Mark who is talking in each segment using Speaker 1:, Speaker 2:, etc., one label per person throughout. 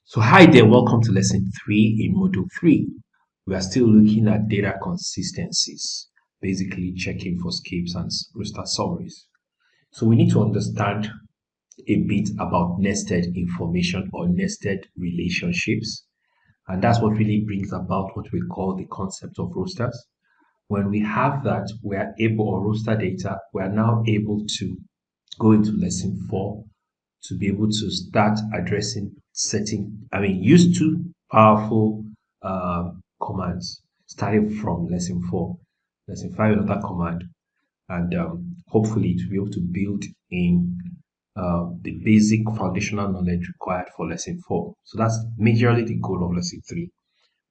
Speaker 1: So hi there, welcome to lesson 3 in module 3. We are still looking at data consistencies, basically checking for skips and roster summaries. So we need to understand a bit about nested information or nested relationships. And that's what really brings about what we call the concept of rosters. When we have that, we are able, or roster data, we are now able to go into lesson 4 to be able to start addressing use two powerful commands starting from lesson 4. Lesson 5, another command, and hopefully to be able to build in the basic foundational knowledge required for lesson 4. So that's majorly the goal of lesson 3.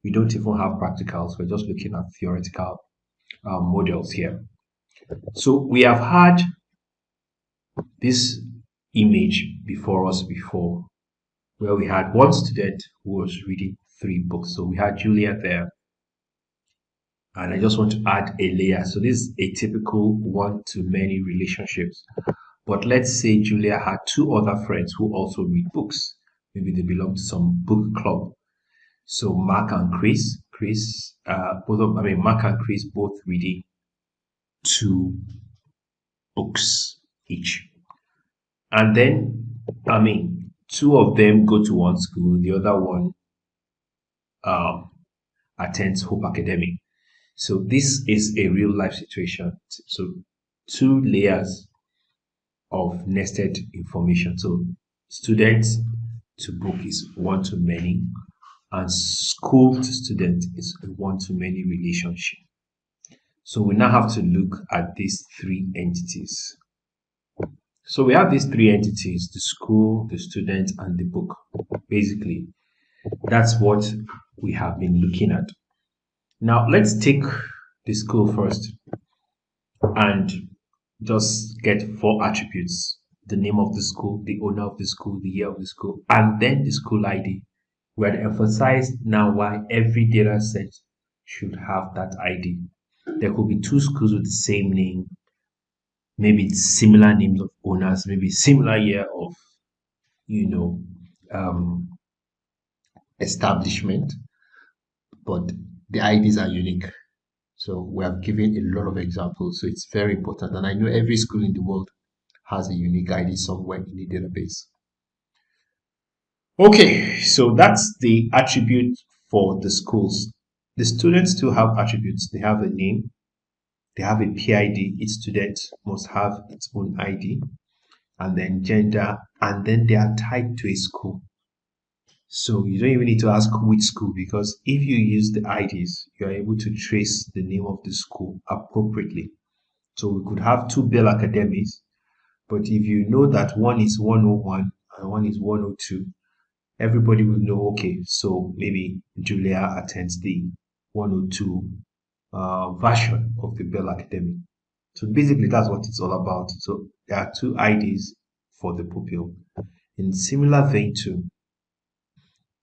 Speaker 1: We don't even have practicals, we're just looking at theoretical models here. So we have had this image before us before, where we had one student who was reading 3 books. So we had Julia there, and I just want to add a layer. So this is a typical one-to-many relationships. But let's say Julia had 2 other friends who also read books. Maybe they belong to some book club. So Mark and Chris, Mark and Chris both reading 2 books each. And then, 2 of them go to one school, the other one attends Hope Academic. So this is a real life situation. So 2 layers of nested information. So students to book is one to many, and school to student is a one to many relationship. So we now have to look at these 3 entities. So we have these 3 entities: the school, the student, and the book. Basically, that's what we have been looking at. Now let's take the school first and just get 4 attributes: the name of the school, the owner of the school, the year of the school, and then the school ID. We had emphasized now why every data set should have that ID. There could be 2 schools with the same name, maybe similar names of owners, maybe similar year of um, establishment, but the IDs are unique. So we have given a lot of examples. So it's very important. And I know every school in the world has a unique ID somewhere in the database. Okay, so that's the attribute for the schools. The students too have attributes. They have a name, they have a PID. Each student must have its own ID, and then gender, and then they are tied to a school. So you don't even need to ask which school, because if you use the IDs, you are able to trace the name of the school appropriately. So we could have 2 Bell Academies, but if you know that one is 101 and one is 102, everybody will know, okay, so maybe Julia attends the 102 version of the Bell Academy. So basically, that's what it's all about. So there are 2 IDs for the pupil. In similar vein too,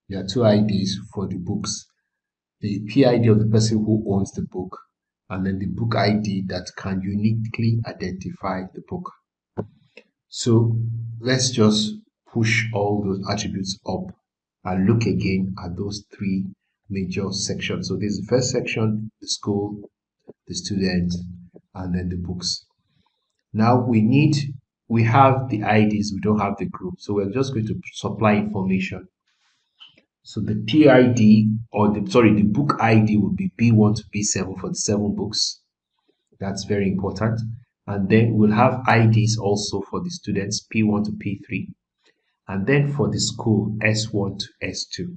Speaker 1: there are 2 IDs for the books: the PID of the person who owns the book, and then the book ID that can uniquely identify the book. So let's just push all those attributes up and look again at those 3 major sections. So this is the first section: the school, the student, and then the books. Now we have the IDs, we don't have the group. So we're just going to supply information. So the PID, or the book ID will be B1 to B7 for the 7 books. That's very important. And then we'll have IDs also for the students, P1 to P3. And then for the school, S1 to S2.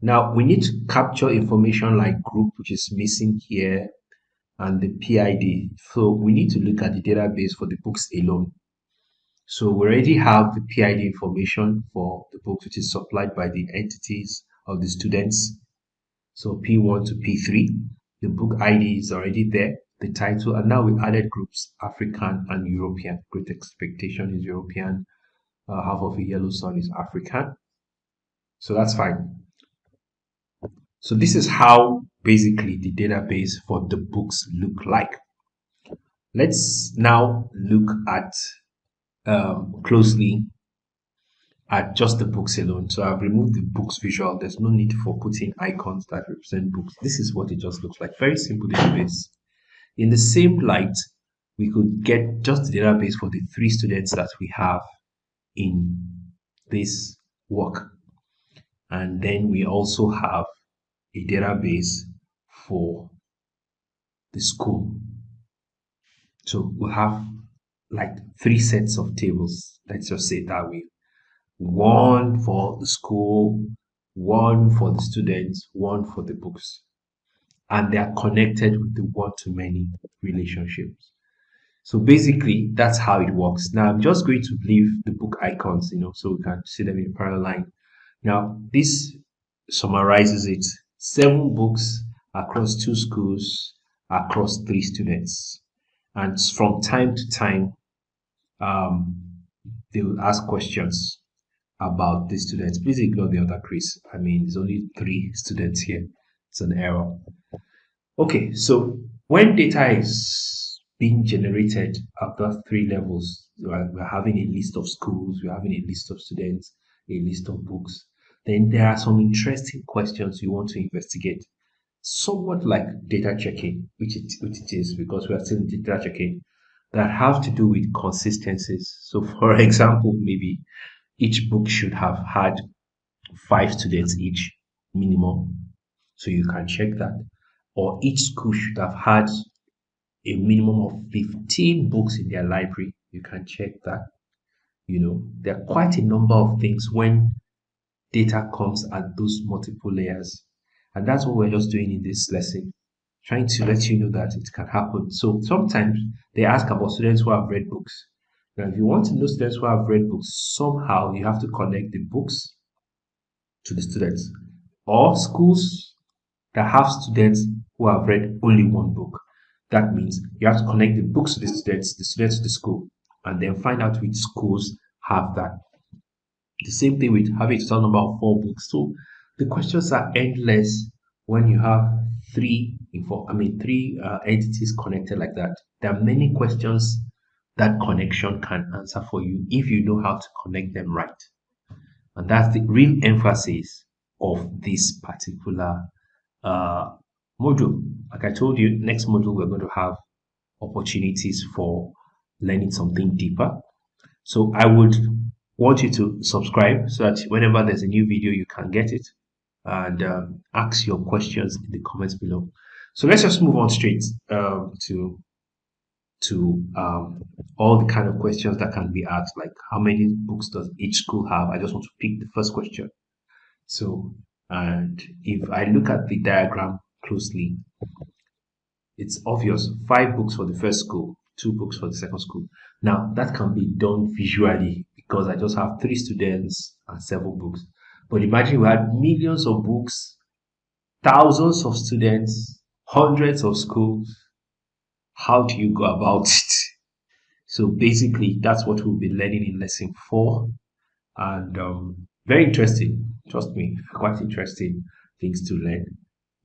Speaker 1: Now we need to capture information like group, which is missing here, and the PID. So we need to look at the database for the books alone. So we already have the PID information for the books, which is supplied by the entities of the students. So P1 to P3, the book ID is already there, the title, and now we added groups: African and European. Great Expectation is European, Half of a Yellow Sun is African. So that's fine. So this is how basically the database for the books look like. Let's now look at closely at just the books alone. So I've removed the books visual. There's no need for putting icons that represent books. This is what it just looks like. Very simple database. In the same light, we could get just the database for the three students that we have in this work. And then we also have a database for the school. So we'll have like three sets of tables. Let's just say it that way. One for the school, one for the students, one for the books. And they are connected with the one-to-many relationships. So basically, that's how it works. Now, I'm just going to leave the book icons, so we can see them in a parallel line. Now, this summarizes it. 7 books across 2 schools, across 3 students. And from time to time, um, they will ask questions about the students. Please ignore the other quiz. I mean, there's only 3 students here. It's an error. Okay, so when data is being generated at those 3 levels, we're having a list of schools, we're having a list of students, a list of books, then there are some interesting questions you want to investigate. Somewhat like data checking, which it is because we are still in data checking, that have to do with consistencies. So, for example, maybe each book should have had 5 students each minimum, so you can check that. Or each school should have had a minimum of 15 books in their library. You can check that. There are quite a number of things when data comes at those multiple layers. And that's what we're just doing in this lesson, trying to let you know that it can happen. So sometimes they ask about students who have read books. Now, if you want to know students who have read books, somehow you have to connect the books to the students, or schools that have students who have read only one book. That means you have to connect the books to the students to the school, and then find out which schools have that. The same thing with having a total number of 4 books. So the questions are endless when you have three entities connected like that. There are many questions that connection can answer for you if you know how to connect them right. And that's the real emphasis of this particular uh, module. Like I told you, next module we're going to have opportunities for learning something deeper. So I would want you to subscribe so that whenever there's a new video, you can get it, and ask your questions in the comments below. So let's just move on straight to all the kind of questions that can be asked, like how many books does each school have? I just want to pick the first question. So, and if I look at the diagram closely, it's obvious. 5 books for the first school, 2 books for the second school. Now, that can be done visually because I just have 3 students and 7 books. But imagine we had millions of books, thousands of students, hundreds of schools. How do you go about it? So basically, that's what we'll be learning in lesson 4. And very interesting, trust me, quite interesting things to learn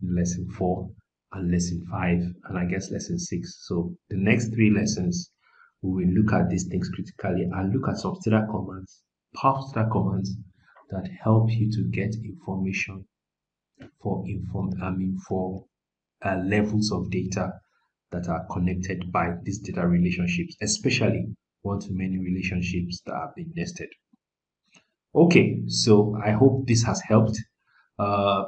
Speaker 1: in lesson 4 and lesson 5, and I guess lesson 6. So the next 3 lessons, we will look at these things critically and look at some Stata commands, powerful Stata commands that help you to get information for levels of data that are connected by these data relationships, especially one-to-many relationships that have been nested. Okay, so I hope this has helped. Uh,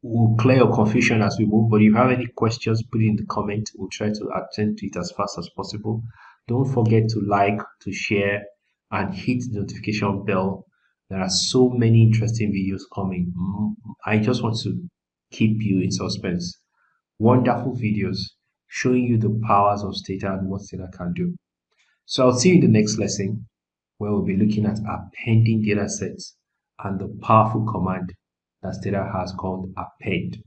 Speaker 1: we'll clear your confusion as we move, but if you have any questions, put it in the comment. We'll try to attend to it as fast as possible. Don't forget to like, to share, and hit the notification bell. There are so many interesting videos coming. I just want to keep you in suspense. Wonderful videos showing you the powers of Stata and what Stata can do. So I'll see you in the next lesson, where we'll be looking at appending data sets and the powerful command that Stata has called append.